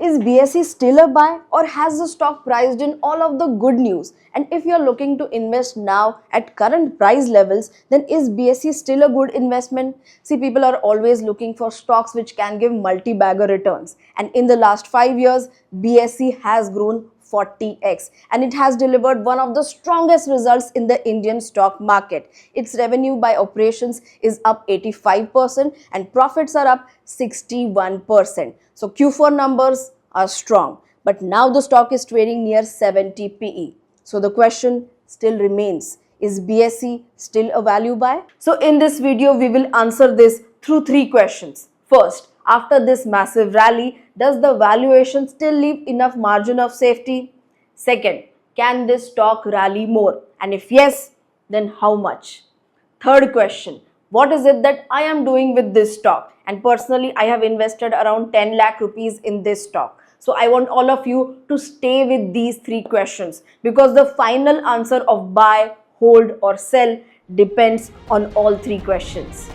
Is BSE still a buy or has the stock priced in all of the good news? And if you're looking to invest now at current price levels, then is BSE still a good investment? See, people are always looking for stocks which can give multi-bagger returns. And in the last 5 years, BSE has grown 40x and it has delivered one of the strongest results in the Indian stock market. Its revenue by operations is up 85% and profits are up 61%. So Q4 numbers are strong, but now the stock is trading near 70 PE. So the question still remains, is BSE still a value buy? So in this video we will answer this through 3 questions. First, after this massive rally, does the valuation still leave enough margin of safety? Second, can this stock rally more? And if yes, then how much? Third question, what is it that I am doing with this stock? And personally, I have invested around 10 lakh rupees in this stock. So I want all of you to stay with these 3 questions because the final answer of buy, hold or sell depends on all 3 questions.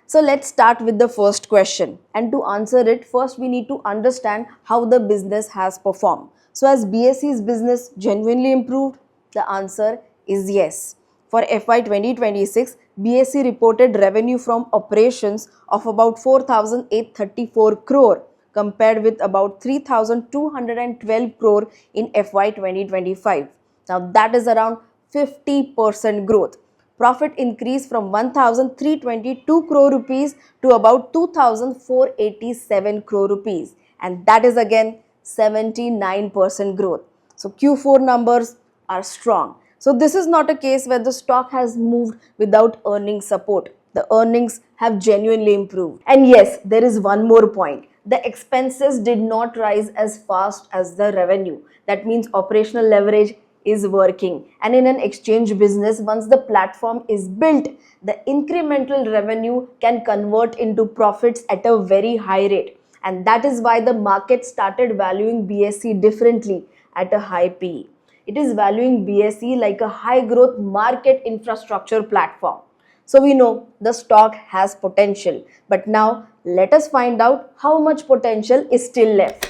So let's start with the first question, and to answer it, first we need to understand how the business has performed. So has BSE's business genuinely improved? The answer is yes. For FY 2026, BSE reported revenue from operations of about 4,834 crore compared with about 3,212 crore in FY 2025. Now that is around 50% growth. Profit increased from 1,322 crore rupees to about 2,487 crore rupees, and that is again 79% growth. So Q4 numbers are strong. So this is not a case where the stock has moved without earning support. The earnings have genuinely improved. And yes, there is one more point. The expenses did not rise as fast as the revenue. That means operational leverage is working, and in an exchange business, once the platform is built, the incremental revenue can convert into profits at a very high rate, and that is why the market started valuing BSE differently at a high PE. It is valuing BSE like a high growth market infrastructure platform. So we know the stock has potential, but now let us find out how much potential is still left.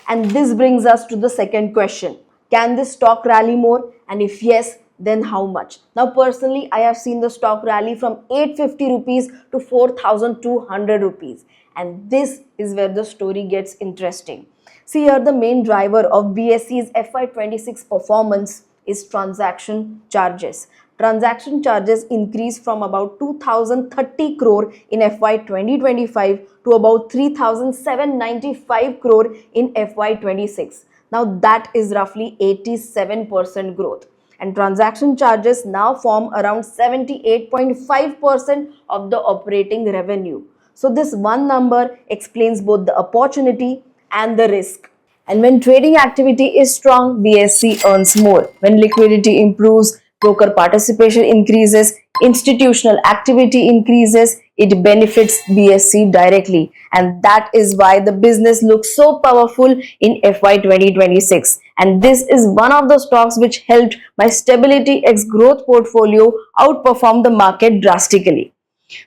And this brings us to the second question. Can this stock rally more? And if yes, then how much? Now personally, I have seen the stock rally from 850 rupees to 4,200 rupees. And this is where the story gets interesting. See here, the main driver of BSE's FY26 performance is transaction charges. Transaction charges increased from about 2,030 crore in FY 2025 to about 3,795 crore in FY 26. Now that is roughly 87% growth, and transaction charges now form around 78.5% of the operating revenue. So this one number explains both the opportunity and the risk. And when trading activity is strong, BSE earns more. When liquidity improves, broker participation increases, institutional activity increases, it benefits BSE directly. And that is why the business looks so powerful in FY 2026. And this is one of the stocks which helped my Stability X Growth portfolio outperform the market drastically.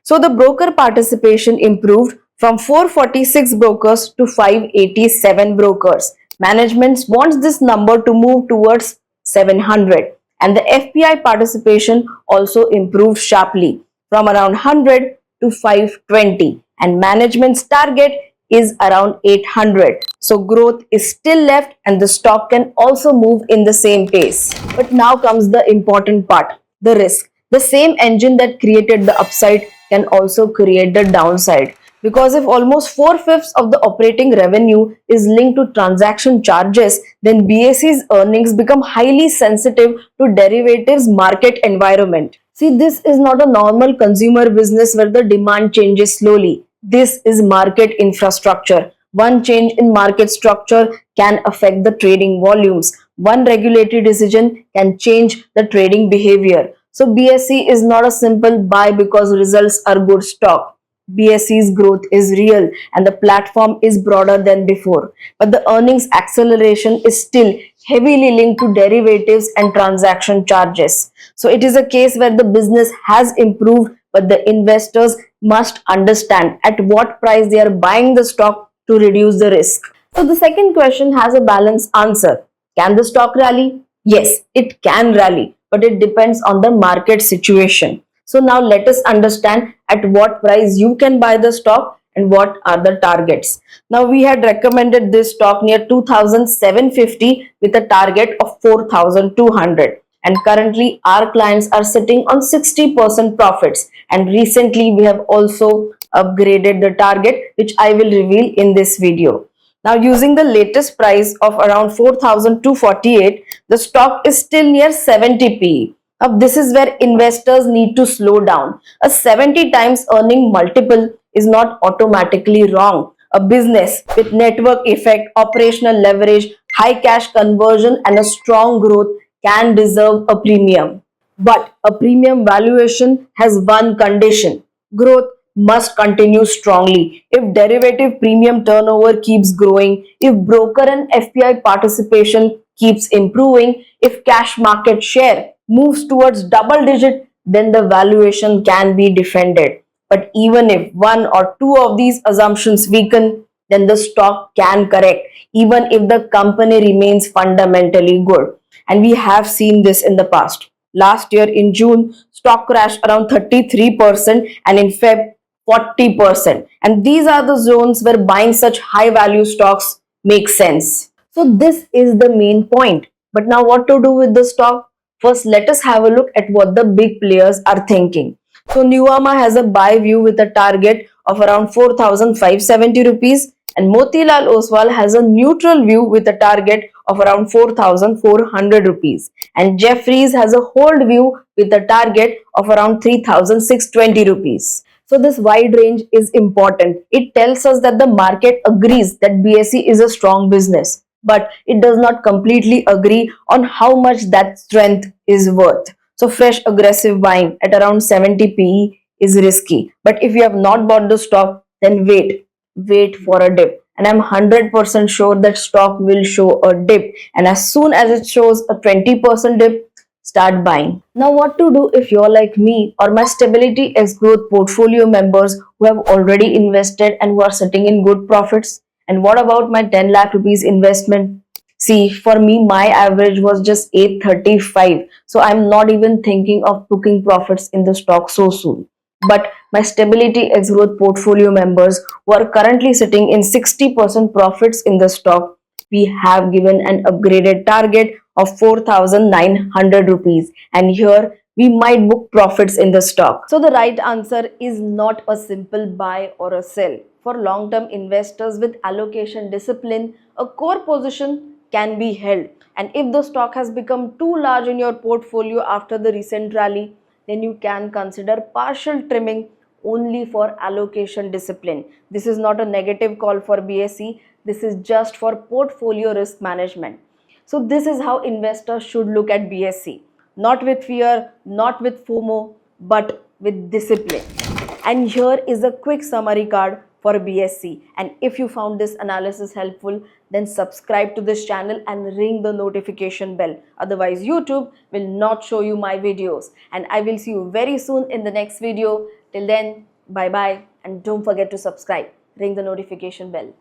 So the broker participation improved from 446 brokers to 587 brokers. Management wants this number to move towards 700, and the FPI participation also improved sharply from around 100 to 520, and management's target is around 800. So growth is still left and the stock can also move in the same pace. But now comes the important part, the risk. The same engine that created the upside can also create the downside. Because if almost 4/5 of the operating revenue is linked to transaction charges, then BSE's earnings become highly sensitive to derivatives market environment. See, this is not a normal consumer business where the demand changes slowly. This is market infrastructure. One change in market structure can affect the trading volumes. One regulatory decision can change the trading behavior. So BSE is not a simple buy because results are good stock. BSE's growth is real and the platform is broader than before, but the earnings acceleration is still heavily linked to derivatives and transaction charges. So it is a case where the business has improved, but the investors must understand at what price they are buying the stock to reduce the risk. So the second question has a balanced answer. Can the stock rally? Yes, it can rally, but it depends on the market situation. So now let us understand at what price you can buy the stock and what are the targets. Now we had recommended this stock near 2750 with a target of 4200, and currently our clients are sitting on 60% profits, and recently we have also upgraded the target, which I will reveal in this video. Now, using the latest price of around 4,248, the stock is still near 70 PE. Now, this is where investors need to slow down. A 70 times earning multiple is not automatically wrong. A business with network effect, operational leverage, high cash conversion, and a strong growth can deserve a premium. But a premium valuation has one condition: growth must continue strongly. If derivative premium turnover keeps growing, if broker and FPI participation keeps improving, if cash market share moves towards double digit, then the valuation can be defended. But even if one or two of these assumptions weaken, then the stock can correct, even if the company remains fundamentally good. And we have seen this in the past. Last year in June, stock crashed around 33% and in Feb 40%. And these are the zones where buying such high value stocks makes sense. So this is the main point. But now what to do with the stock? First, let us have a look at what the big players are thinking. So Nuvama has a buy view with a target of around 4,570 rupees, and Motilal Oswal has a neutral view with a target of around 4,400 rupees, and Jeffries has a hold view with a target of around 3,620 rupees. So this wide range is important. It tells us that the market agrees that BSE is a strong business, but it does not completely agree on how much that strength is worth. So fresh aggressive buying at around 70 PE is risky. But if you have not bought the stock, then wait for a dip. And I'm 100% sure that stock will show a dip. And as soon as it shows a 20% dip, start buying. Now, what to do if you're like me or my Stability X Growth portfolio members who have already invested and who are sitting in good profits? And what about my 10 lakh rupees investment? See, for me, my average was just 835. So I'm not even thinking of booking profits in the stock so soon. But my Stability X Growth portfolio members who are currently sitting in 60% profits in the stock, we have given an upgraded target of 4,900 rupees, and here we might book profits in the stock. So the right answer is not a simple buy or a sell. For long-term investors with allocation discipline, a core position can be held, and if the stock has become too large in your portfolio after the recent rally, then you can consider partial trimming only for allocation discipline. This is not a negative call for BSE. This is just for portfolio risk management. So this is how investors should look at BSE. Not with fear, not with FOMO, but with discipline. And here is a quick summary card for BSE. And if you found this analysis helpful, then subscribe to this channel and ring the notification bell. Otherwise, YouTube will not show you my videos. And I will see you very soon in the next video. Till then, bye bye. And don't forget to subscribe. Ring the notification bell.